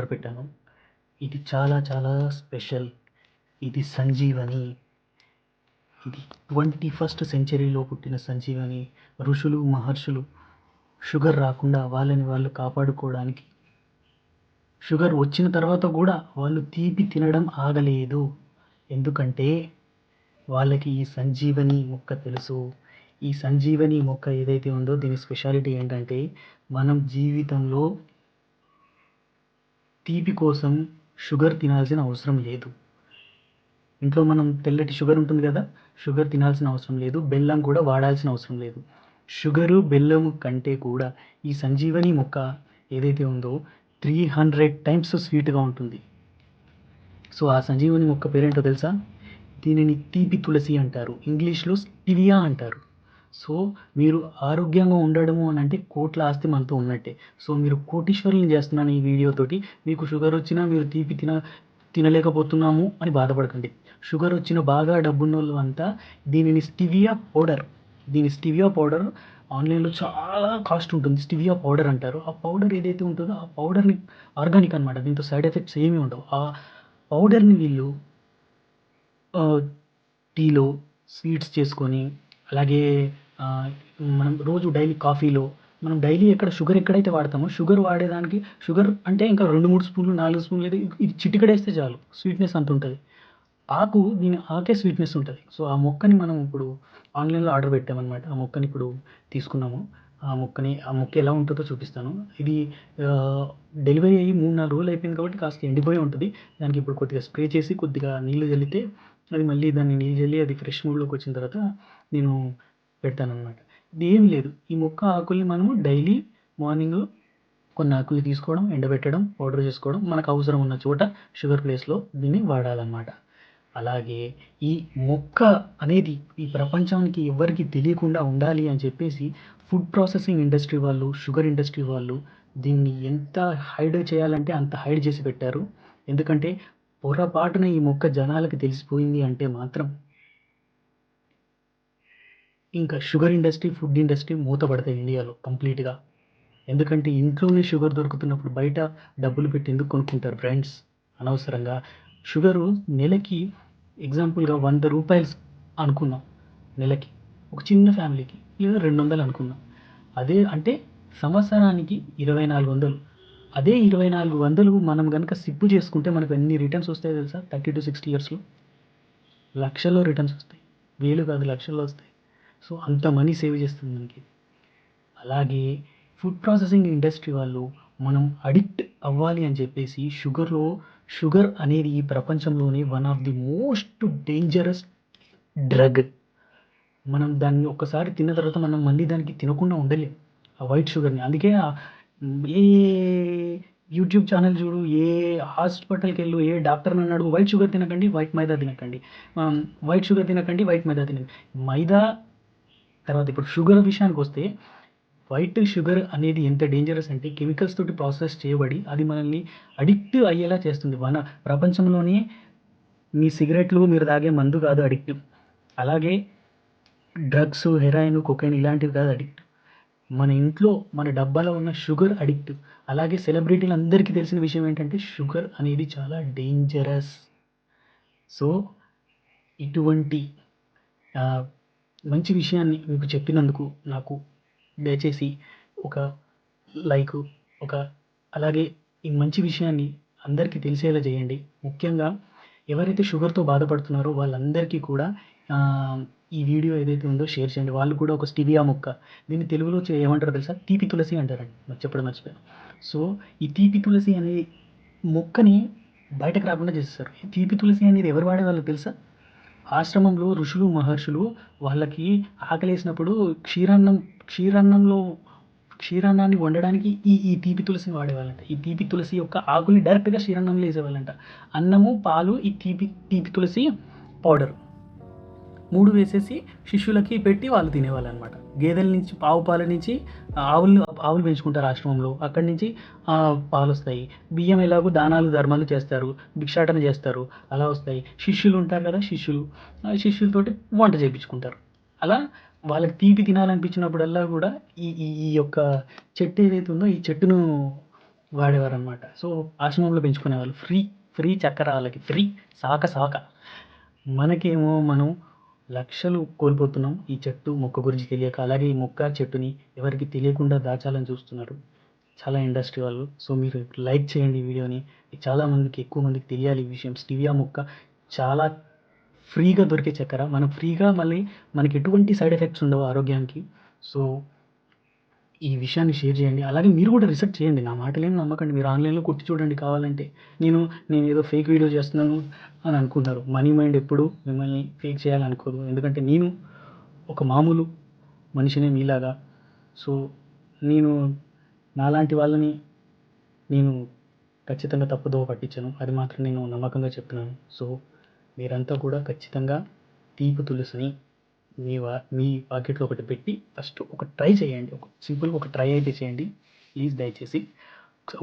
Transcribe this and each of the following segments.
Order పెట్టాను. ఇది చాలా చాలా స్పెషల్. ఇది సంజీవని. ఇది 21st సెంచరీలో పుట్టిన సంజీవని. ఋషులు, మహర్షులు షుగర్ రాకుండా వాళ్ళని వాళ్ళు కాపాడుకోవడానికి షుగర్ వచ్చిన తర్వాత కూడా వాళ్ళు తీపి తినడం ఆగలేదు. ఎందుకంటే వాళ్ళకి ఈ సంజీవని మొక్క తెలుసు. ఈ సంజీవని మొక్క ఏదైతే ఉందో దీని స్పెషాలిటీ ఏంటంటే మనం జీవితంలో తీపి కోసం షుగర్ తినాల్సిన అవసరం లేదు. ఇంట్లో మనం తెల్లటి షుగర్ ఉంటుంది కదా, షుగర్ తినాల్సిన అవసరం లేదు. బెల్లం కూడా వాడాల్సిన అవసరం లేదు. షుగరు, బెల్లం కంటే కూడా ఈ సంజీవని మొక్క ఏదైతే ఉందో 300 టైమ్స్ స్వీట్గా ఉంటుంది. సో ఆ సంజీవని మొక్క పేరేంటో తెలుసా? దీనిని తీపి తులసి అంటారు. ఇంగ్లీష్లో స్టివియా అంటారు. సో మీరు ఆరోగ్యంగా ఉండడము అని అంటే కోట్ల ఆస్తి మనతో ఉన్నట్టే. సో మీరు కోటీశ్వరులను చేస్తున్నాను ఈ వీడియోతోటి. మీకు షుగర్ వచ్చినా మీరు తీపి తినలేకపోతున్నాము అని బాధపడకండి. షుగర్ వచ్చిన బాగా డబ్బున్నోళ్ళు అంతా దీనిని స్టివియా పౌడర్ ఆన్లైన్లో చాలా కాస్ట్ ఉంటుంది. స్టివియా పౌడర్ అంటారు. ఆ పౌడర్ ఏదైతే ఉంటుందో ఆ పౌడర్ని ఆర్గానిక్ అనమాట. దీంతో సైడ్ ఎఫెక్ట్స్ ఏమీ ఉండవు. ఆ పౌడర్ని వీళ్ళు టీలో స్వీట్స్ చేసుకొని, అలాగే మనం రోజు డైలీ కాఫీలో మనం డైలీ షుగర్ ఎక్కడైతే వాడతామో షుగర్ వాడేదానికి షుగర్ అంటే ఇంకా 2-3 స్పూన్లు 4 స్పూన్లు అయితే ఇది చిటికెడేస్తే చాలు స్వీట్నెస్ అంత ఉంటుంది. దీని ఆకే స్వీట్నెస్ ఉంటుంది. సో ఆ మొక్కని మనం ఇప్పుడు ఆన్లైన్లో ఆర్డర్ పెట్టామన్నమాట. ఆ మొక్కని ఇప్పుడు తీసుకున్నాము. ఆ మొక్క ఎలా ఉంటుందో చూపిస్తాను. ఇది డెలివరీ అయ్యి 3-4 రోజులు అయిపోయింది కాబట్టి కాస్త ఎండిపోయి ఉంటుంది. దానికి ఇప్పుడు కొద్దిగా స్ప్రే చేసి కొద్దిగా నీళ్ళు చల్లితే అది మళ్ళీ దాన్ని నీళ్ళు చల్లి అది ఫ్రెష్ మూడ్లోకి వచ్చిన తర్వాత నేను పెడతానన్నమాట. ఇది ఏమి లేదు. ఈ మొక్క ఆకుల్ని మనము డైలీ మార్నింగ్ కొన్ని ఆకుల్ని తీసుకోవడం, ఎండబెట్టడం, పౌడర్ చేసుకోవడం, మనకు అవసరం ఉన్న చోట షుగర్ ప్లేస్లో దీన్ని వాడాలన్నమాట. అలాగే ఈ మొక్క అనేది ఈ ప్రపంచానికి ఎవ్వరికీ తెలియకుండా ఉండాలి అని చెప్పేసి ఫుడ్ ప్రాసెసింగ్ ఇండస్ట్రీ వాళ్ళు, షుగర్ ఇండస్ట్రీ వాళ్ళు దీన్ని ఎంత హైడ్ చేయాలంటే అంత హైడ్ చేసి పెట్టారు. ఎందుకంటే పొరపాటున ఈ మొక్క జనాలకి తెలిసిపోయింది అంటే మాత్రం ఇంకా షుగర్ ఇండస్ట్రీ, ఫుడ్ ఇండస్ట్రీ మూతపడతాయి ఇండియాలో కంప్లీట్గా. ఎందుకంటే ఇంట్లోనే షుగర్ దొరుకుతున్నప్పుడు బయట డబ్బులు పెట్టి ఎందుకు కొనుక్కుంటారు ఫ్రెండ్స్ అనవసరంగా? షుగరు నెలకి ఎగ్జాంపుల్గా ₹100 అనుకుందాం. నెలకి ఒక చిన్న ఫ్యామిలీకి లేదా 200 అనుకుందాం. అదే అంటే సంవత్సరానికి 2400. అదే 2400 మనం కనుక సిప్పు చేసుకుంటే మనకు ఎన్ని రిటర్న్స్ వస్తాయో తెలుసా? 30-60 ఇయర్స్లో లక్షల్లో రిటర్న్స్ వస్తాయి. వేలు కాదు, లక్షల్లో వస్తాయి. సో అంత మనీ సేవ్ చేస్తుంది మనకి. అలాగే ఫుడ్ ప్రాసెసింగ్ ఇండస్ట్రీ వాళ్ళు మనం అడిక్ట్ అవ్వాలి అని చెప్పేసి షుగర్ అనేది ఈ ప్రపంచంలోనే one of the most dangerous drug. మనం దాన్ని ఒక్కసారి తిన్న తర్వాత మనం మళ్ళీ దానికి తినకుండా ఉండలేం ఆ వైట్ షుగర్ని. అందుకే ఏ యూట్యూబ్ ఛానల్ చూడు, ఏ హాస్పిటల్కి వెళ్ళు, ఏ డాక్టర్ని అన్నాడు, వైట్ షుగర్ తినకండి, వైట్ మైదా తినకండి, వైట్ షుగర్ తినకండి, వైట్ మైదా తినకండి. మైదా తర్వాత ఇప్పుడు షుగర్ విషయానికి వస్తే వైట్ షుగర్ అనేది ఎంత డేంజరస్ అంటే కెమికల్స్ తోటి ప్రాసెస్ చేయబడి అది మనల్ని అడిక్ట్ అయ్యేలా చేస్తుంది. మన ప్రపంచంలోనే మీ సిగరెట్లు, మీరు తాగే మందు కాదు అడిక్ట్. అలాగే డ్రగ్స్, హెరాయిన్, కొకైన్ ఇలాంటివి కాదు అడిక్ట్. మన ఇంట్లో మన డబ్బాలో ఉన్న షుగర్ అడిక్ట్. అలాగే సెలబ్రిటీలు అందరికీ తెలిసిన విషయం ఏంటంటే షుగర్ అనేది చాలా డేంజరస్. సో ఇటువంటి మంచి విషయాన్ని మీకు చెప్పినందుకు నాకు దయచేసి ఒక లైక్, అలాగే ఈ మంచి విషయాన్ని అందరికీ తెలిసేలా చేయండి. ముఖ్యంగా ఎవరైతే షుగర్తో బాధపడుతున్నారో వాళ్ళందరికీ కూడా ఈ వీడియో ఏదైతే ఉందో షేర్ చేయండి. వాళ్ళు కూడా ఒక స్టివియా మొక్క, దీన్ని తెలుగులో ఏమంటారో తెలుసా? తీపి తులసి అంటారండి. చెప్పడం మర్చిపోయాను. సో ఈ తీపి తులసి అనే మొక్కని బయటకు రాకుండా చేస్తారు. ఈ తీపి తులసి అనేది ఎవరు వాడేవాళ్ళు తెలుసా? ఆశ్రమంలో ఋషులు, మహర్షులు వాళ్ళకి ఆకలేసినప్పుడు క్షీరాన్నాన్ని వండడానికి ఈ తీపి తులసిని వాడేవాళ్ళంట. ఈ తీపి తులసి యొక్క ఆకుల్ని డైరెక్ట్గా క్షీరాన్నంలో వేసేవాళ్ళంట. అన్నము, పాలు, ఈ తీపి తులసి పౌడర్ 3 వేసేసి శిష్యులకి పెట్టి వాళ్ళు తినేవాళ్ళు అనమాట. గేదెల నుంచి, ఆవు పాల నుంచి ఆవులు పెంచుకుంటారు ఆశ్రమంలో. అక్కడి నుంచి పాలు వస్తాయి. బియ్యం ఎలాగో దానాలు ధర్మాలు చేస్తారు, భిక్షాటన చేస్తారు, అలా వస్తాయి. శిష్యులు ఉంటారు కదా, శిష్యులతోటి వంట చేయించుకుంటారు. అలా వాళ్ళకి తీపి తినాలనిపించినప్పుడల్లా కూడా ఈ యొక్క చెట్టు ఏదైతే ఉందో ఈ చెట్టును వాడేవారనమాట. సో, ఆశ్రమంలో పెంచుకునేవాళ్ళు. ఫ్రీ, ఫ్రీ చక్కెర వాళ్ళకి ఫ్రీ సాక. మనకేమో మనం లక్షలు కోల్పోతున్నాం ఈ చెట్టు, మొక్క గురించి తెలియక. అలాగే ఈ మొక్క, చెట్టుని ఎవరికీ తెలియకుండా దాచాలని చూస్తున్నారు చాలా ఇండస్ట్రీ వాళ్ళు. సో, మీరు లైక్ చేయండి ఈ వీడియోని. చాలా మందికి, ఎక్కువ మందికి తెలియాలి ఈ విషయం. స్టెవియా మొక్క చాలా ఫ్రీగా దొరికే చక్కెర. మనం ఫ్రీగా, మళ్ళీ మనకి ఎటువంటి సైడ్ ఎఫెక్ట్స్ ఉండవు ఆరోగ్యానికి. సో, ఈ విషయాన్ని షేర్ చేయండి. అలాగే మీరు కూడా రిసర్చ్ చేయండి. నా మాటలేం నమ్మకండి. మీరు ఆన్‌లైన్‌లో కొట్టి చూడండి కావాలంటే. నేనేదో ఫేక్ వీడియో చేస్తున్నాను అని అనుకుంటారు. మనీ మైండ్ ఎప్పుడు మిమ్మల్ని ఫేక్ చేయాలనుకోదు. ఎందుకంటే నేను ఒక మామూలు మనిషినే మీలాగా. సో, నేను నాలాంటి వాళ్ళని నేను ఖచ్చితంగా తప్పుదోవ పట్టించను. అది మాత్రం నేను నమ్మకంగా చెప్తున్నాను. సో, మీరంతా కూడా ఖచ్చితంగా తీపి తులసిని మీ పాకెట్‌లో ఒకటి పెట్టి ఫస్ట్ ఒక ట్రై చేయండి. సింపుల్‌గా ఒక ట్రై అయితే చేయండి. ప్లీజ్ దయచేసి.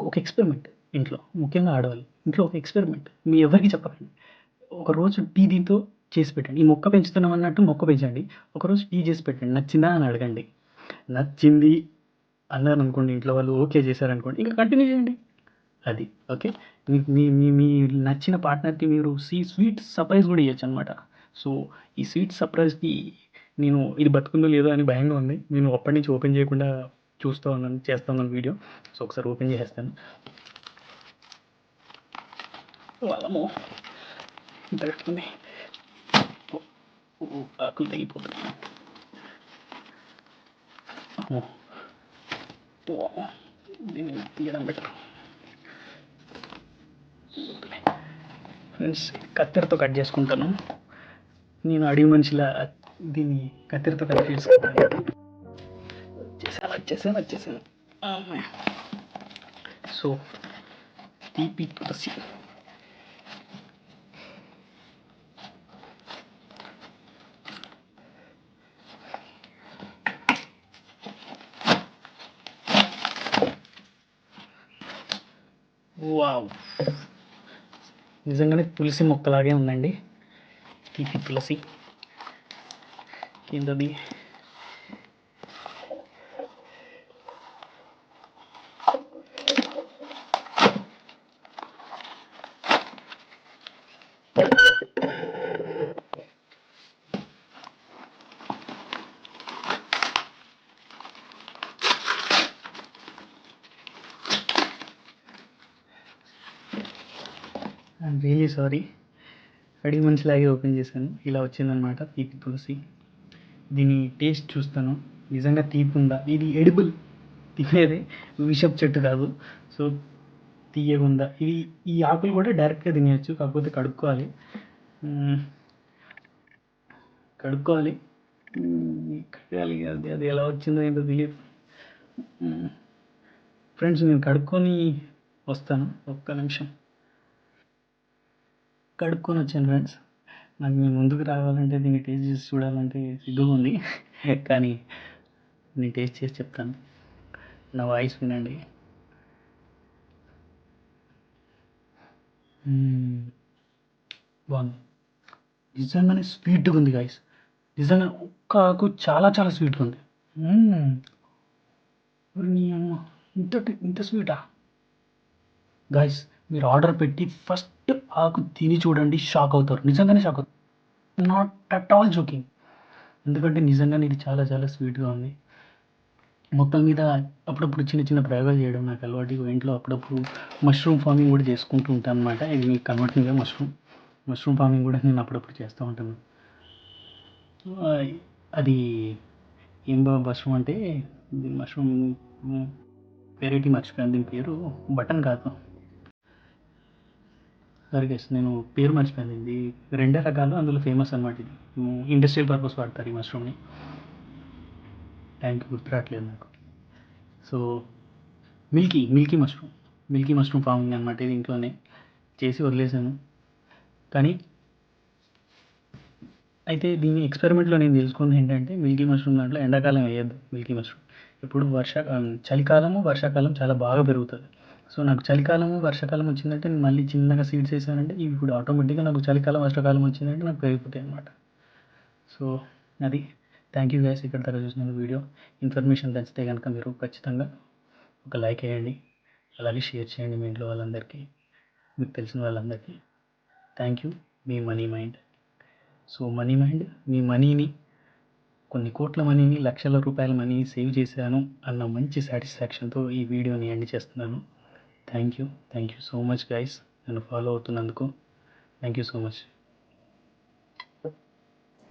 ఒక ఎక్స్‌పెరిమెంట్ ఇంట్లో, ముఖ్యంగా ఆడవాళ్ళు. ఇంట్లో ఒక ఎక్స్‌పెరిమెంట్. మీ ఎవరికీ చెప్పకండి. ఒకరోజు టీ దీంతో చేసి పెట్టండి. ఈ మొక్క పెంచుతున్నాం అన్నట్టు మొక్క పెంచండి. ఒకరోజు టీ చేసి పెట్టండి. నచ్చిందా అని అడగండి. నచ్చింది అన్నారనుకోండి, ఇంట్లో వాళ్ళు ఓకే చేశారనుకోండి, ఇంకా కంటిన్యూ చేయండి. అది ఓకే. మీ మీ మీ నచ్చిన పార్ట్నర్‌కి మీరు స్వీట్ సర్ప్రైజ్ కూడా ఇయ్యొచ్చనమాట. సో, ఈ స్వీట్ సర్ప్రైజ్‌కి నేను ఇది బతుకుందో లేదో అని భయంగా ఉంది. నేను అప్పటినుంచి ఓపెన్ చేయకుండా చేస్తా ఉన్నాను వీడియో. సో, ఒకసారి ఓపెన్ చేసేస్తాను. వామ్మో! ఇంత గట్టిగుంది. ఆకులు తెగిపోతున్నాయి. అమ్మో! వామ్మో! దీన్ని తీయడం బెటర్. ఫ్రెండ్స్, కత్తెరతో కట్ చేసుకుంటాను. నేను అడవి మనిషిలా దీన్ని కత్తెరతో కట్ చేసుకుంటాను. వచ్చేసాను. అమ్మయ్య! సో, తీపి తులసి. వావ్! నిజంగానే తులసి మొక్కలాగే ఉందండి. తీపి తులసి. కిందది ఐయామ్ రియల్లీ సారీ. అడవి మనిషిలాగే ఓపెన్ చేశాను. ఇలా వచ్చిందనమాట తీపి తులసి. దీని టేస్ట్ చూస్తాను. నిజంగా తీపి ఉందా? ఇది ఎడిబుల్, తినేదే, విషపు చెట్టు కాదు. సో, తియ్యగుందా? ఈ ఆకులు కూడా డైరెక్ట్‌గా తినేయొచ్చు. కాకపోతే కడుక్కోవాలి. కడుక్కోవాలి. కడగాలి. అది ఎలా వచ్చిందో ఏంటో తెలియదు. ఫ్రెండ్స్, నేను కడుక్కొని వస్తాను. ఒక్క నిమిషం. కడుక్కొని వచ్చాను ఫ్రెండ్స్. నాకు మీ ముందుకు రావాలంటే, దీన్ని టేస్ట్ చేసి చూడాలంటే సిగ్గుగా ఉంది. కానీ నేను టేస్ట్ చేసి చెప్తాను. నా వాయిస్ వినండి. బాగుంది. నిజంగానే స్వీట్‌గా ఉంది గైస్. నిజంగా ఒక్క ఆకు చాలా చాలా స్వీట్‌గా ఉంది. ఓరి నీ అమ్మ! ఇంత స్వీటా? గైస్, మీరు ఆర్డర్ పెట్టి ఫస్ట్ ఆకు తిని చూడండి, షాక్ అవుతారు. నిజంగానే షాక్ అవుతారు. Not at all joking. ఎందుకంటే నిజంగానే ఇది చాలా చాలా స్వీట్‌గా ఉంది. మొత్తం మీద అప్పుడప్పుడు చిన్న చిన్న ప్రయోగాలు చేయడం నాకు అలవాటు. ఇంట్లో అప్పుడప్పుడు మష్రూమ్ ఫార్మింగ్ కూడా చేసుకుంటూ ఉంటాను అనమాట. ఇది మీకు కనబడుతుందిగా మష్రూమ్ ఫార్మింగ్ కూడా నేను అప్పుడప్పుడు చేస్తూ ఉంటాను. అది ఏం మష్రూమ్ అంటే, దీని మష్రూమ్ వెరైటీ మర్చిపోయాను. దీని పేరు బటన్ కాదు. సారీ గైస్, నేను పేరు మర్చిపోయాను. ఇది 2 రకాలు, అందులో ఫేమస్ అనమాట ఇది. ఇండస్ట్రియల్ పర్పస్ వాడతారు ఈ మష్రూమ్‌ని. టైంకి గుర్తు రావట్లేదు నాకు. సో, మిల్కీ మష్రూమ్ ఫార్మింగ్ అనమాట. ఇది ఇంట్లోనే చేసి వదిలేసాను. కానీ అయితే దీని ఎక్స్పెరిమెంట్‌లో నేను తెలుసుకుంది ఏంటంటే, మిల్కీ మష్రూమ్ దాంట్లో ఎండాకాలం వేయొద్దు మిల్కీ మష్రూమ్. ఇప్పుడు చలికాలము, వర్షాకాలం చాలా బాగా పెరుగుతుంది. సో, నాకు చలికాలము, వర్షాకాలం వచ్చిందంటే నేను మళ్ళీ చిన్నగా సీడ్స్ వేసానంటే ఇవి ఇప్పుడు ఆటోమేటిక్‌గా నాకు చలికాలం, వర్షాకాలం వచ్చిందంటే నాకు పెరిగిపోతాయి అన్నమాట. సో, అది. థ్యాంక్ యూ గైస్, ఇక్కడ దాకా చూసిన వీడియో. ఇన్ఫర్మేషన్ నచ్చితే కనుక మీరు ఖచ్చితంగా ఒక లైక్ వేయండి. అలాగే షేర్ చేయండి మీ ఇంట్లో వాళ్ళందరికీ, మీకు తెలిసిన వాళ్ళందరికీ. Thank you. మీ money mind. So money mind మీ మనీని, కొన్ని కోట్ల మనీని, లక్షల రూపాయల మనీని సేవ్ చేశాను అన్న మంచి సాటిస్ఫాక్షన్తో ఈ వీడియోని ఎండ్ చేస్తున్నాను. Thank you so much guys, నన్ను ఫాలో అవుతున్నందుకు. Thank you so much.